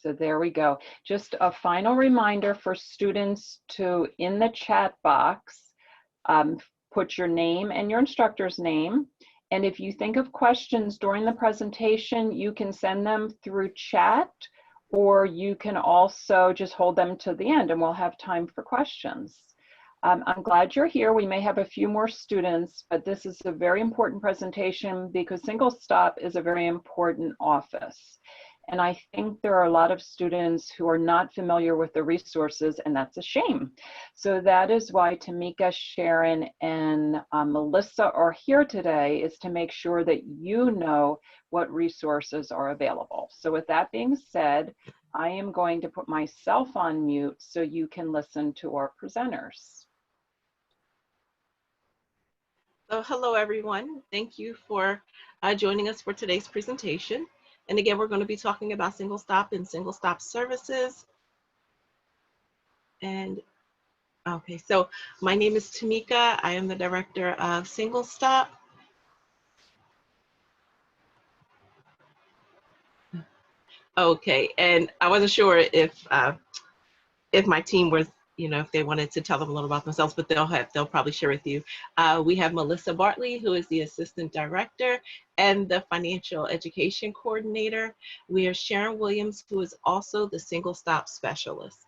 So there we go. Just a final reminder for students to, in the chat box, put your name and your instructor's name. And if you think of questions during the presentation, you can send them through chat, or you can also just hold them to the end and we'll have time for questions. I'm glad you're here. We may have a few more students, but this is a very important presentation because Single Stop is a very important office. And I think there are a lot of students who are not familiar with the resources, and that's a shame. So that is why Tamika, Sharon, and Melissa are here today, is to make sure that you know what resources are available. So with that being said, I am going to put myself on mute so you can listen to our presenters. So hello, everyone. Thank you for joining us for today's presentation. And again, we're going to be talking about Single Stop and Single Stop services. And okay, so my name is Tamika. I am the director of Single Stop. Okay, and I wasn't sure if my team was, if they wanted to tell them a little about themselves, but they'll probably share with you. We have Melissa Bartley, who is the assistant director and the financial education coordinator. We have Sharon Williams, who is also the Single Stop specialist.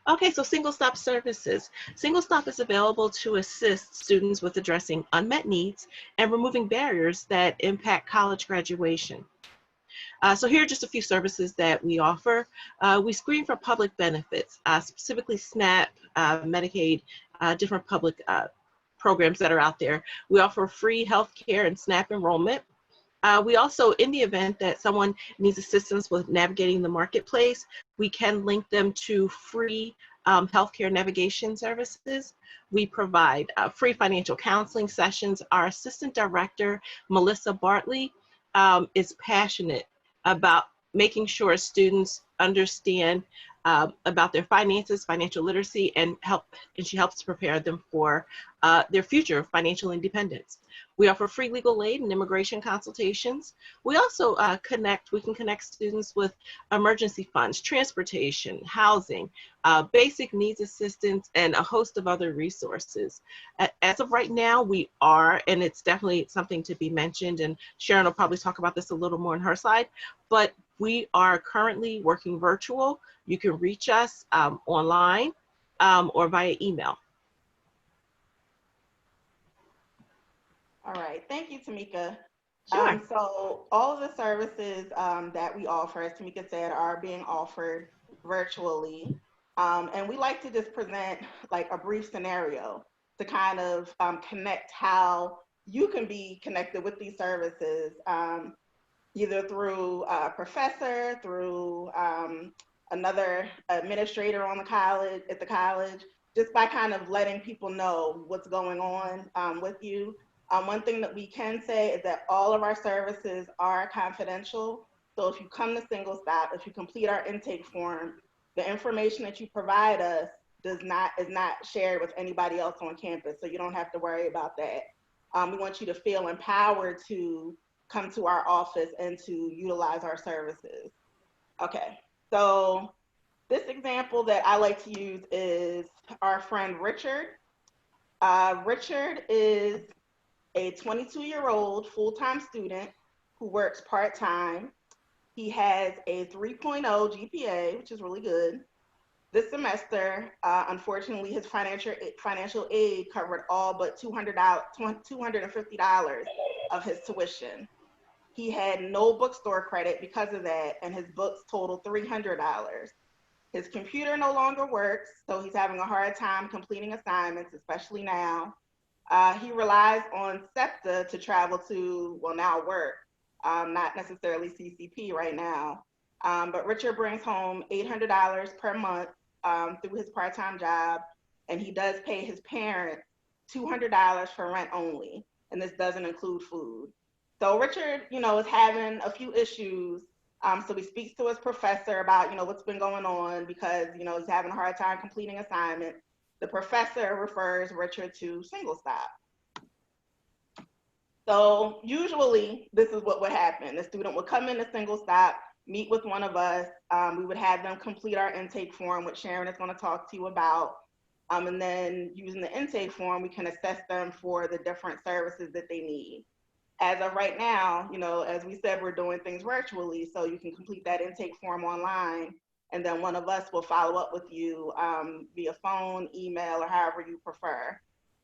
Okay, so Single Stop services. Single Stop is available to assist students with addressing unmet needs and removing barriers that impact college graduation. So here are just a few services that we offer. We screen for public benefits, specifically SNAP, Medicaid, different public programs that are out there. We offer free healthcare and SNAP enrollment. We also, in the event that someone needs assistance with navigating the marketplace, we can link them to free healthcare navigation services. We provide free financial counseling sessions. Our assistant director, Melissa Bartley, is passionate about making sure students understand about their finances, financial literacy, and she helps prepare them for their future financial independence. We offer free legal aid and immigration consultations. We also we can connect students with emergency funds, transportation, housing, basic needs assistance, and a host of other resources. As of right now, we are, and it's definitely something to be mentioned, and Sharon will probably talk about this a little more on her side, but we are currently working virtual. You can reach us online or via email. All right, thank you, Tamika. Sure. So all of the services that we offer, as Tamika said, are being offered virtually. And we like to just present like a brief scenario to kind of connect how you can be connected with these services, either through a professor, through another administrator on at the college, just by kind of letting people know what's going on with you. One thing that we can say is that all of our services are confidential. So if you come to Single Stop, if you complete our intake form, the information that you provide us is not shared with anybody else on campus. So you don't have to worry about that. We want you to feel empowered to come to our office and to utilize our services. Okay, so this example that I like to use is our friend Richard. Richard is a 22-year-old full-time student who works part-time. He has a 3.0 GPA, which is really good. This semester, unfortunately, his financial aid covered all but $250 of his tuition. He had no bookstore credit because of that, and his books totaled $300. His computer no longer works, so he's having a hard time completing assignments, especially now. He relies on SEPTA to travel to, well, now work, not necessarily CCP right now. But Richard brings home $800 per month through his part-time job, and he does pay his parents $200 for rent only, and this doesn't include food. So Richard, is having a few issues. So he speaks to his professor about, what's been going on because, he's having a hard time completing assignments. The professor refers Richard to Single Stop. So usually this is what would happen. The student would come in a single stop, meet with one of us. We would have them complete our intake form, which Sharon is going to talk to you about. And then using the intake form, we can assess them for the different services that they need. As of right now, you know, as we said, we're doing things virtually, so you can complete that intake form online, and then one of us will follow up with you via phone, email, or however you prefer.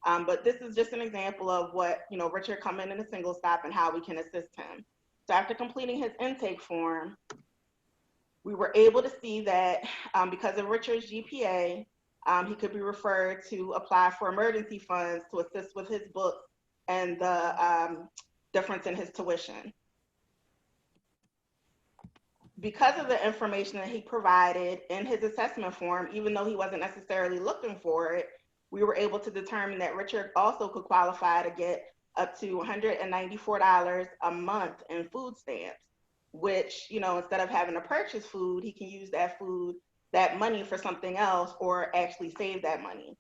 But this is just an example of what, you know, Richard coming in a single stop and how we can assist him. So after completing his intake form, we were able to see that because of Richard's GPA, he could be referred to apply for emergency funds to assist with his books and the difference in his tuition. Because of the information that he provided in his assessment form, even though he wasn't necessarily looking for it, we were able to determine that Richard also could qualify to get up to $194 a month in food stamps, which, you know, instead of having to purchase food, he can use that money for something else, or actually save that money.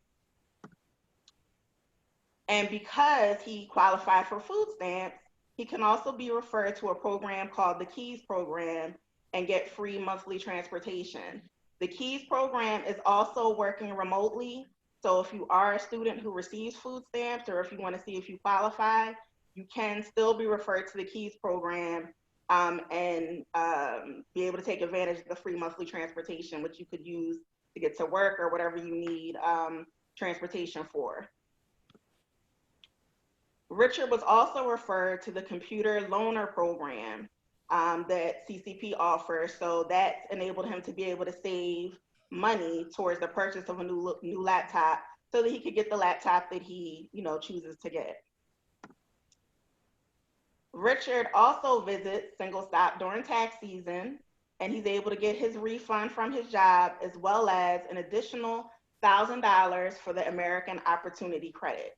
And because he qualified for food stamps, he can also be referred to a program called the KEYS program and get free monthly transportation. The KEYS program is also working remotely. So if you are a student who receives food stamps, or if you want to see if you qualify, you can still be referred to the KEYS program and be able to take advantage of the free monthly transportation, which you could use to get to work or whatever you need transportation for. Richard was also referred to the computer loaner program that CCP offers. So that enabled him to be able to save money towards the purchase of a new laptop, so that he could get the laptop that he, you know, chooses to get. Richard also visits Single Stop during tax season, and he's able to get his refund from his job, as well as an additional $1,000 for the American Opportunity Credit.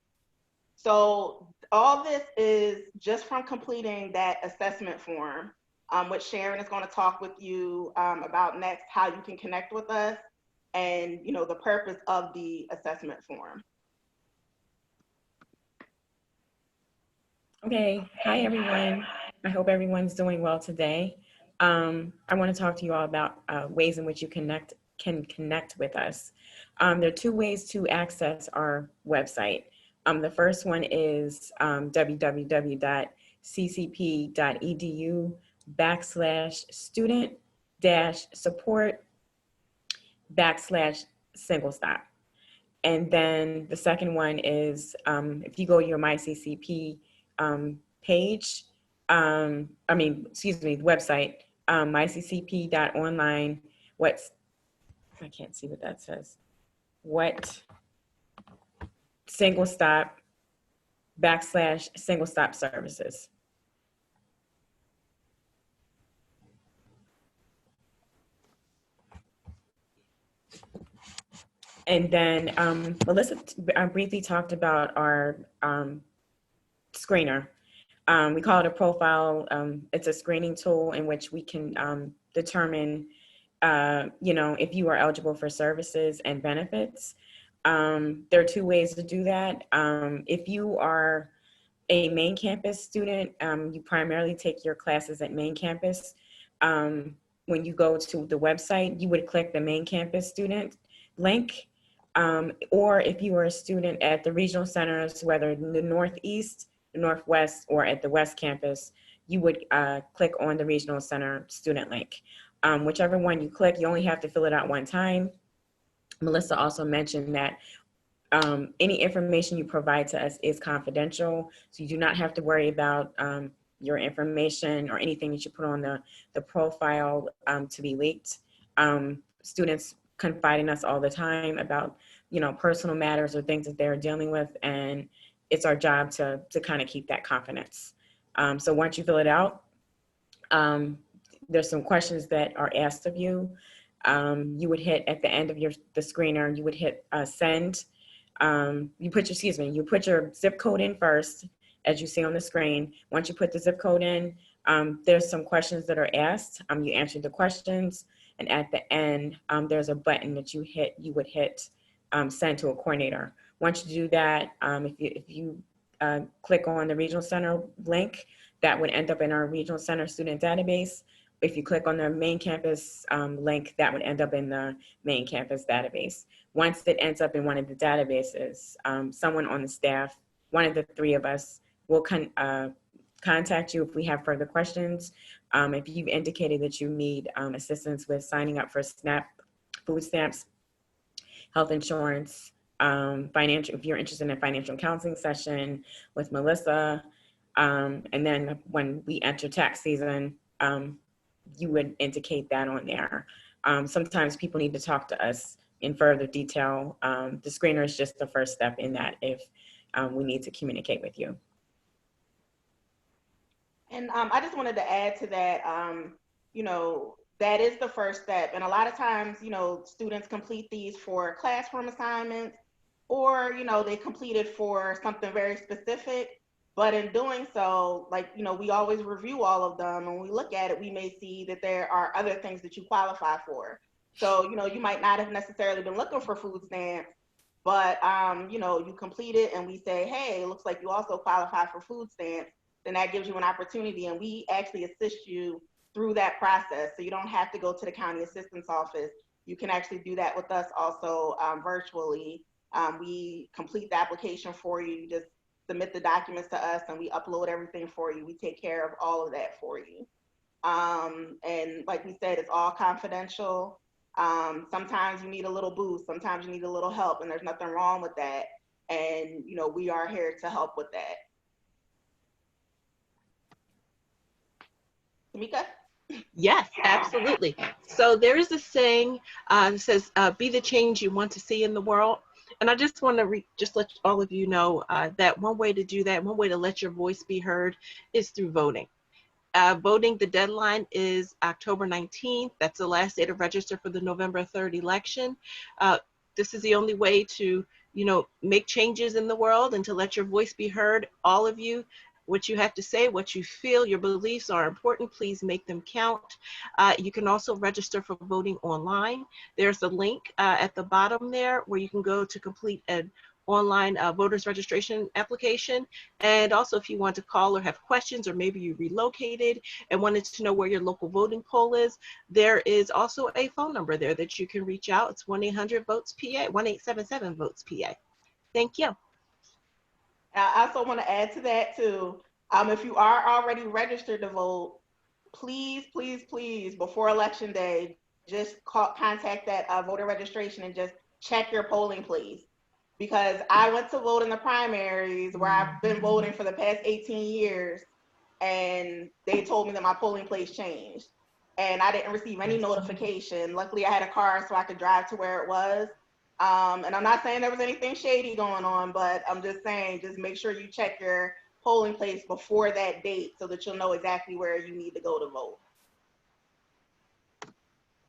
So all this is just from completing that assessment form, which Sharon is going to talk with you about next, how you can connect with us, and, you know, the purpose of the assessment form. Okay, hi everyone. I hope everyone's doing well today. I want to talk to you all about ways in which you can connect with us. There are two ways to access our website. The first one is www.ccp.edu/student-support/single stop. And then the second one is if you go to your MyCCP page, website, myccp.online, I can't see what that says. Single stop /single stop services. And then Melissa briefly talked about our screener. We call it a profile. It's a screening tool in which we can determine, if you are eligible for services and benefits. There are two ways to do that. If you are a main campus student, you primarily take your classes at main campus. When you go to the website, you would click the main campus student link. Or if you are a student at the regional centers, whether in the Northeast, the Northwest, or at the West Campus, you would click on the regional center student link. Whichever one you click, you only have to fill it out one time. Melissa also mentioned that any information you provide to us is confidential, so you do not have to worry about your information or anything that you put on the profile to be leaked. Students confide in us all the time about, personal matters or things that they're dealing with, and it's our job to kind of keep that confidence. So once you fill it out, there's some questions that are asked of you. You would hit at the end of the screener, you would hit send. You put your zip code in first, as you see on the screen. Once you put the zip code in, there's some questions that are asked. You answer the questions, and at the end, there's a button that you would hit send to a coordinator. Once you do that, if you click on the Regional Center link, that would end up in our Regional Center student database. If you click on the main campus link, that would end up in the main campus database. Once it ends up in one of the databases, someone on the staff, one of the three of us, will contact you if we have further questions. If you've indicated that you need assistance with signing up for SNAP, food stamps, health insurance, financial, if you're interested in a financial counseling session with Melissa, and then when we enter tax season, you would indicate that on there. Sometimes people need to talk to us in further detail. The screener is just the first step in that if we need to communicate with you. And I just wanted to add to that, you know, that is the first step. And a lot of times, you know, students complete these for classroom assignments, or, you know, they complete it for something very specific. But in doing so, like, you know, we always review all of them. And when we look at it, we may see that there are other things that you qualify for. So, you know, you might not have necessarily been looking for food stamps, but, you know, you complete it and we say, hey, it looks like you also qualify for food stamps. Then that gives you an opportunity, and we actually assist you through that process. So you don't have to go to the county assistance office. You can actually do that with us also virtually. We complete the application for you. You just submit the documents to us and we upload everything for you. We take care of all of that for you. And like we said, it's all confidential. Sometimes you need a little boost, sometimes you need a little help, and there's nothing wrong with that. And, you know, we are here to help with that. Tamika? Yes, absolutely. So there is a saying that says, be the change you want to see in the world. And I just want to just let all of you know that one way to do that, one way to let your voice be heard is through voting. Voting, the deadline is October 19th. That's the last day to register for the November 3rd election. This is the only way to, you know, make changes in the world and to let your voice be heard. All of you, what you have to say, what you feel, your beliefs are important. Please make them count. You can also register for voting online. There's a link at the bottom there where you can go to complete an online voters registration application. And also if you want to call or have questions, or maybe you relocated and wanted to know where your local voting poll is, there is also a phone number there that you can reach out. It's 1-800-VOTES-PA, 1-877-VOTES-PA. Thank you. I also want to add to that too. If you are already registered to vote, please, please, please, before Election Day, just contact that voter registration and just check your polling place. Because I went to vote in the primaries where I've been voting for the past 18 years, and they told me that my polling place changed. And I didn't receive any notification. Luckily, I had a car so I could drive to where it was. And I'm not saying there was anything shady going on, but I'm just saying, just make sure you check your polling place before that date so that you'll know exactly where you need to go to vote.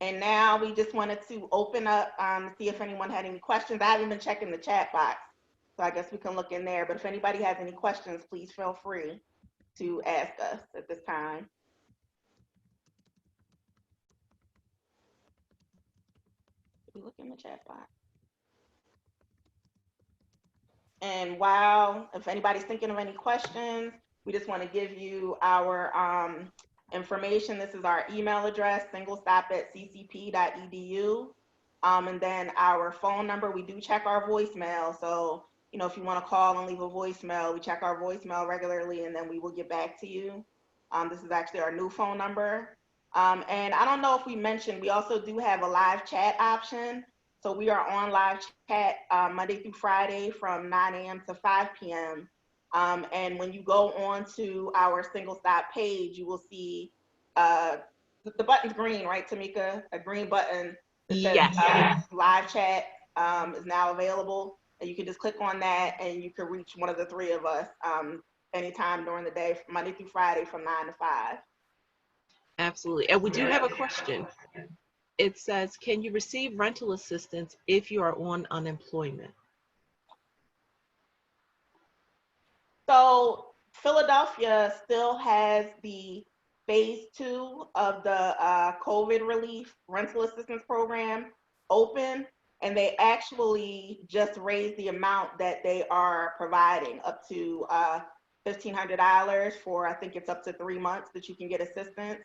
And now we just wanted to open up to see if anyone had any questions. I haven't been checking the chat box, so I guess we can look in there. But if anybody has any questions, please feel free to ask us at this time. Did we look in the chat box? And while, if anybody's thinking of any questions, we just want to give you our information. This is our email address, singlestop@ccp.edu. And then our phone number, we do check our voicemail. So, you know, if you want to call and leave a voicemail, we check our voicemail regularly and then we will get back to you. This is actually our new phone number. And I don't know if we mentioned, we also do have a live chat option. So we are on live chat Monday through Friday from 9 a.m. to 5 p.m. And when you go on to our Single Stop page, you will see the button's green, right, Tamika? A green button that says live chat is now available. And you can just click on that and you can reach one of the three of us anytime during the day, Monday through Friday from 9 to 5. Absolutely. And we do have a question. It says, can you receive rental assistance if you are on unemployment? So Philadelphia still has the phase 2 of the COVID relief rental assistance program open. and they actually just raised the amount that they are providing up to $1,500 for, I think it's up to 3 months that you can get assistance.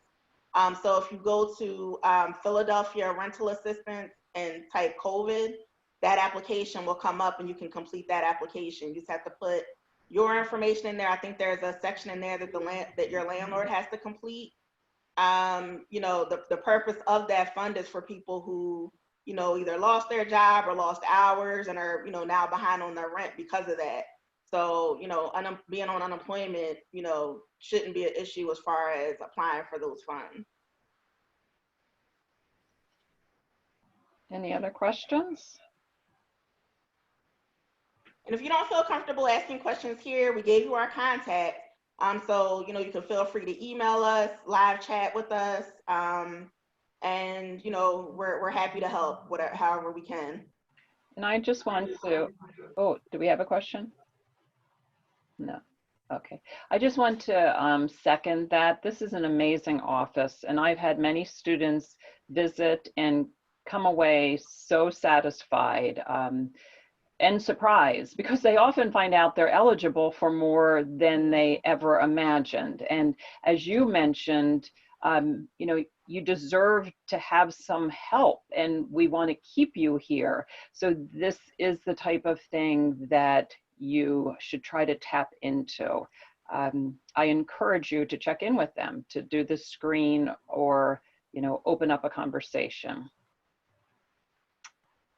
So if you go to Philadelphia Rental Assistance and type COVID, that application will come up and you can complete that application. You just have to put your information in there. I think there's a section in there that that your landlord has to complete. You know, the purpose of that fund is for people who, you know, either lost their job or lost hours and are, you know, now behind on their rent because of that. So, you know, being on unemployment, you know, shouldn't be an issue as far as applying for those funds. Any other questions? And if you don't feel comfortable asking questions here, we gave you our contact. So, you know, you can feel free to email us, live chat with us. And, you know, we're happy to help whatever, however we can. And I just want to, oh, do we have a question? No. Okay. I just want to second that. This is an amazing office, and I've had many students visit and come away so satisfied and surprised, because they often find out they're eligible for more than they ever imagined. And as you mentioned, you know, you deserve to have some help, and we want to keep you here. So this is the type of thing that you should try to tap into. I encourage you to check in with them, to do the screen, or, you know, open up a conversation.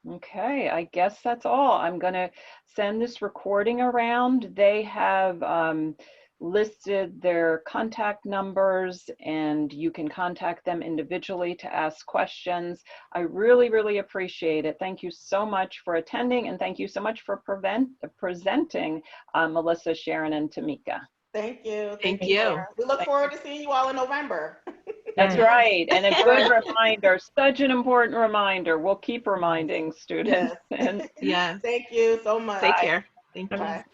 Okay, I guess that's all. I'm going to send this recording around. They have listed their contact numbers, and you can contact them individually to ask questions. I really, really appreciate it. Thank you so much for attending, and thank you so much for presenting Melissa, Sharon, and Tamika. Thank you. Thank you. We look forward to seeing you all in November. That's right. And a good reminder, such an important reminder. We'll keep reminding students. Yes. And Yeah. Thank you so much. Take care. Thank you. Bye.